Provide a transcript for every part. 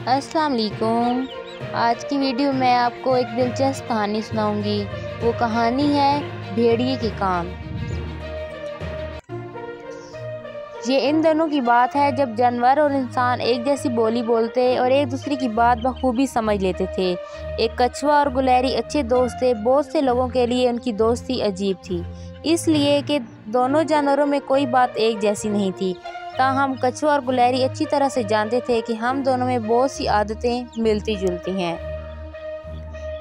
अस्सलाम वालेकुम। आज की वीडियो में आपको एक दिलचस्प कहानी सुनाऊंगी। वो कहानी है भेड़िए के कान। ये इन दोनों की बात है जब जानवर और इंसान एक जैसी बोली बोलते और एक दूसरे की बात बखूबी समझ लेते थे। एक कछुआ और गुलहरी अच्छे दोस्त थे। बहुत से लोगों के लिए उनकी दोस्ती अजीब थी, इसलिए कि दोनों जानवरों में कोई बात एक जैसी नहीं थी। ताहम कछुआ और गुलहरी अच्छी तरह से जानते थे कि हम दोनों में बहुत सी आदतें मिलती जुलती हैं।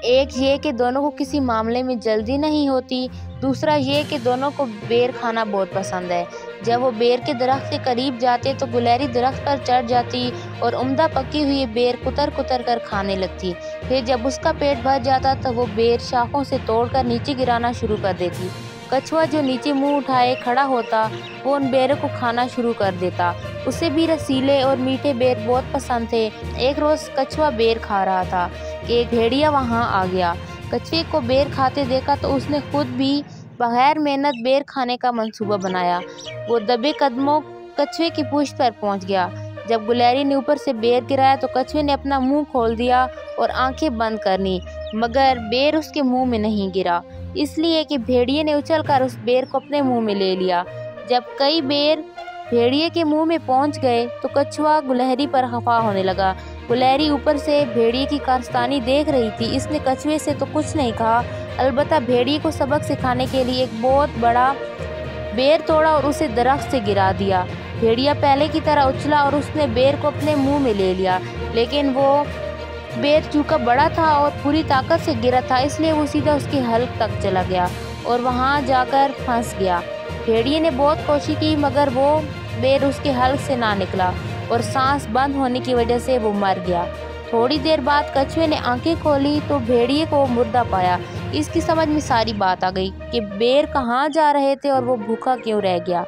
एक ये कि दोनों को किसी मामले में जल्दी नहीं होती, दूसरा ये कि दोनों को बेर खाना बहुत पसंद है। जब वो बेर के दरख्त के करीब जाते तो गुलहरी दरख्त पर चढ़ जाती और उम्दा पकी हुई बेर कुतर कुतर कर खाने लगती। फिर जब उसका पेट भर जाता तो वो बेर शाखों से तोड़कर नीचे गिराना शुरू कर देती। कछुआ जो नीचे मुंह उठाए खड़ा होता, वो उन बेरों को खाना शुरू कर देता। उसे भी रसीले और मीठे बेर बहुत पसंद थे। एक रोज़ कछुआ बेर खा रहा था कि एक भेड़िया वहाँ आ गया। कछुए को बेर खाते देखा तो उसने खुद भी बगैर मेहनत बेर खाने का मंसूबा बनाया। वो दबे कदमों कछुए की पूंछ पर पहुँच गया। जब गुलहरी ने ऊपर से बेर गिराया तो कछुए ने अपना मुंह खोल दिया और आंखें बंद कर ली, मगर बेर उसके मुंह में नहीं गिरा, इसलिए कि भेड़िए ने उछलकर उस बेर को अपने मुंह में ले लिया। जब कई बेर भेड़िए के मुंह में पहुंच गए तो कछुआ गुलहरी पर खफा होने लगा। गुलहरी ऊपर से भेड़िए की कारस्तानी देख रही थी। इसने कछुए से तो कुछ नहीं कहा, अलबत्ता भेड़िए को सबक सिखाने के लिए एक बहुत बड़ा बेर तोड़ा और उसे दरख्त से गिरा दिया। भेड़िया पहले की तरह उछला और उसने बेर को अपने मुंह में ले लिया, लेकिन वो बेर चूंकि बड़ा था और पूरी ताकत से गिरा था, इसलिए वो सीधा उसके हल्क तक चला गया और वहां जाकर फंस गया। भेड़िए ने बहुत कोशिश की, मगर वो बेर उसके हल्क से ना निकला और सांस बंद होने की वजह से वो मर गया। थोड़ी देर बाद कछुए ने आंखें खोली तो भेड़िए को मुर्दा पाया। इसकी समझ में सारी बात आ गई कि बेर कहाँ जा रहे थे और वो भूखा क्यों रह गया।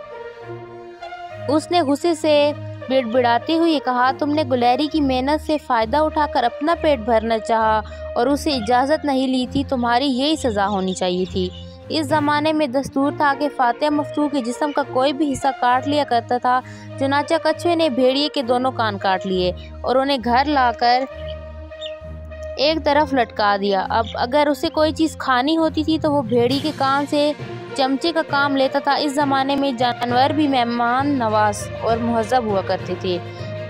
उसने गुस्से से बिड़बिड़ाते हुए कहा, तुमने गुलहरी की मेहनत से फ़ायदा उठाकर अपना पेट भरना चाहा और उसे इजाज़त नहीं ली थी। तुम्हारी यही सज़ा होनी चाहिए थी। इस ज़माने में दस्तूर था कि फातिहा मफ्तूह के जिस्म का कोई भी हिस्सा काट लिया करता था। चुनाचा कछुए ने भेड़िए के दोनों कान काट लिए और उन्हें घर लाकर एक तरफ लटका दिया। अब अगर उसे कोई चीज़ खानी होती थी तो वो भेड़िए के कान से चमचे का काम लेता था। इस ज़माने में जानवर भी मेहमान नवाज और मुहज़्ज़ब हुआ करते थे।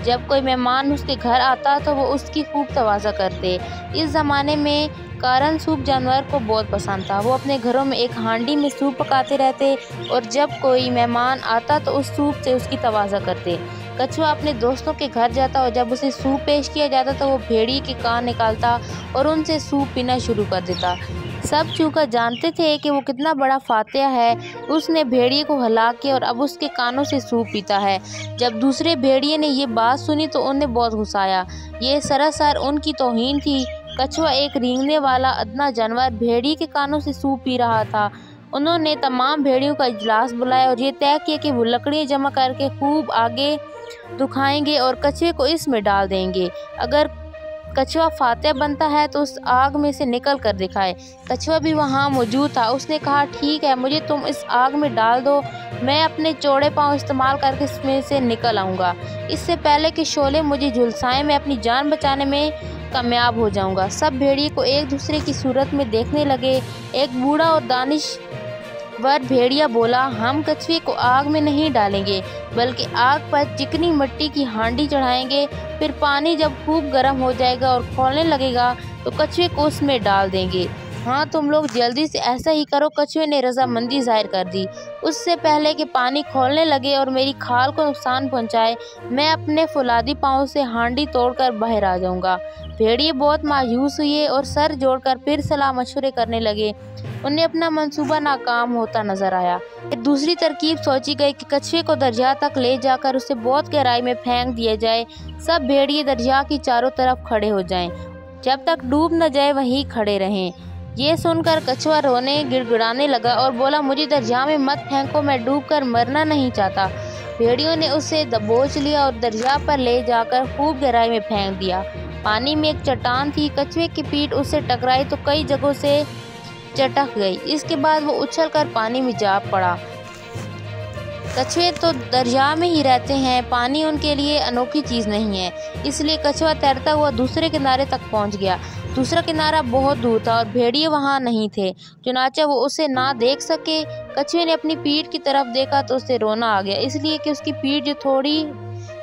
जब कोई मेहमान उसके घर आता तो वो उसकी खूब तवाज़ा करते। इस ज़माने में कारण सूप जानवर को बहुत पसंद था। वो अपने घरों में एक हांडी में सूप पकाते रहते और जब कोई मेहमान आता तो उस सूप से उसकी तवाज़ा करते। कछुआ अपने दोस्तों के घर जाता और जब उसे सूप पेश किया जाता तो वो भेड़िए के कान निकालता और उनसे सूप पीना शुरू कर देता। सब चूंकि जानते थे कि वो कितना बड़ा फातिहा है, उसने भेड़िए को हला के और अब उसके कानों से सूप पीता है। जब दूसरे भेड़िए ने ये बात सुनी तो उन्हें बहुत गुस्सा आया। ये सरासर उनकी तौहीन थी। कछुआ एक रेंगने वाला अदना जानवर भेड़िए के कानों से सूप पी रहा था। उन्होंने तमाम भेड़ियों का इजलास बुलाया और ये तय किया कि वो लकड़ियाँ जमा करके खूब आगे दुखाएंगे और कछुए को इसमें डाल देंगे। अगर कछुआ फातिहा बनता है तो उस आग में से निकल कर दिखाए। कछुआ भी वहाँ मौजूद था। उसने कहा, ठीक है, मुझे तुम इस आग में डाल दो, मैं अपने चौड़े पांव इस्तेमाल करके इसमें से निकल आऊँगा। इससे पहले कि शोले मुझे झुलसाएं, मैं अपनी जान बचाने में कामयाब हो जाऊँगा। सब भेड़िए को एक दूसरे की सूरत में देखने लगे। एक बूढ़ा और दानिशवर भेड़िया बोला, हम कछुए को आग में नहीं डालेंगे, बल्कि आग पर चिकनी मिट्टी की हांडी चढ़ाएंगे। फिर पानी जब खूब गर्म हो जाएगा और खौलने लगेगा तो कछुए को उसमें डाल देंगे। हाँ, तुम लोग जल्दी से ऐसा ही करो। कछुए ने रजामंदी जाहिर कर दी। उससे पहले कि पानी खौलने लगे और मेरी खाल को नुकसान पहुंचाए, मैं अपने फौलादी पाँव से हांडी तोड़कर बाहर आ जाऊंगा। भेड़िए बहुत मायूस हुए और सर जोड़कर फिर सलाह मशवरे करने लगे। उन्हें अपना मंसूबा नाकाम होता नजर आया। एक दूसरी तरकीब सोची गई कि कछुए को दरिया तक ले जाकर उसे बहुत गहराई में फेंक दिया जाए। सब भेड़िए दरिया की चारों तरफ खड़े हो जाएं, जब तक डूब न जाए वहीं खड़े रहें। ये सुनकर कछुआ रोने गिड़गिड़ाने लगा और बोला, मुझे दरिया में मत फेंको, मैं डूबकर मरना नहीं चाहता। भेड़ियों ने उसे दबोच लिया और दरिया पर ले जाकर खूब गहराई में फेंक दिया। पानी में एक चट्टान थी। कछुए की पीठ उससे टकराई तो कई जगहों से चटक गई। इसके बाद वो उछलकर पानी में जा पड़ा। कछुए तो दरिया में ही रहते हैं, पानी उनके लिए अनोखी चीज़ नहीं है। इसलिए कछुआ तैरता हुआ दूसरे किनारे तक पहुंच गया। दूसरा किनारा बहुत दूर था और भेड़िए वहां नहीं थे, चुनाचा वो उसे ना देख सके। कछुए ने अपनी पीठ की तरफ देखा तो उसे रोना आ गया, इसलिए कि उसकी पीठ जो थोड़ी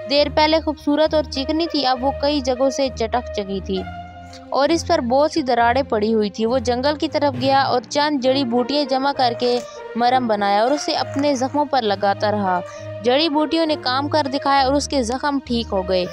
देर पहले खूबसूरत और चिकनी थी, अब वो कई जगहों से चटक चुकी थी और इस पर बहुत सी दरारें पड़ी हुई थी। वो जंगल की तरफ गया और चंद जड़ी बूटियां जमा करके मरहम बनाया और उसे अपने जख्मों पर लगाता रहा। जड़ी बूटियों ने काम कर दिखाया और उसके जख्म ठीक हो गए।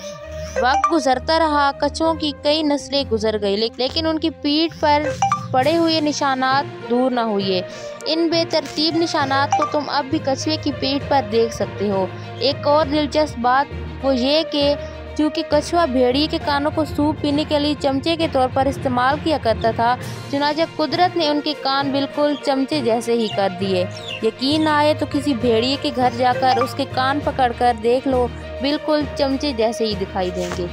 वक्त गुजरता रहा, कछुओं की कई नस्लें गुजर गई, लेकिन उनकी पीठ पर पड़े हुए निशानात दूर न हुए। इन बेतरतीब निशानात को तुम अब भी कछुए की पीठ पर देख सकते हो। एक और दिलचस्प बात वो ये कि चूँकि कछुआ भेड़िए के कानों को सूप पीने के लिए चमचे के तौर पर इस्तेमाल किया करता था, चुनांचे कुदरत ने उनके कान बिल्कुल चमचे जैसे ही कर दिए। यकीन आए तो किसी भेड़िए के घर जाकर उसके कान पकड़कर देख लो, बिल्कुल चमचे जैसे ही दिखाई देंगे।